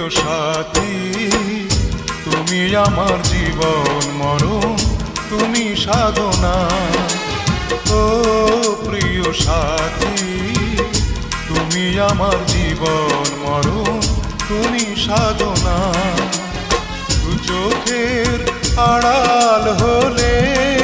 সাথী, তুমি আমার জীবন মরণ, তুমি সাধনা। ও প্রিয় সাথী, তুমি আমার জীবন মরণ, তুমি সাধনা। দু চোখের আড়াল হলে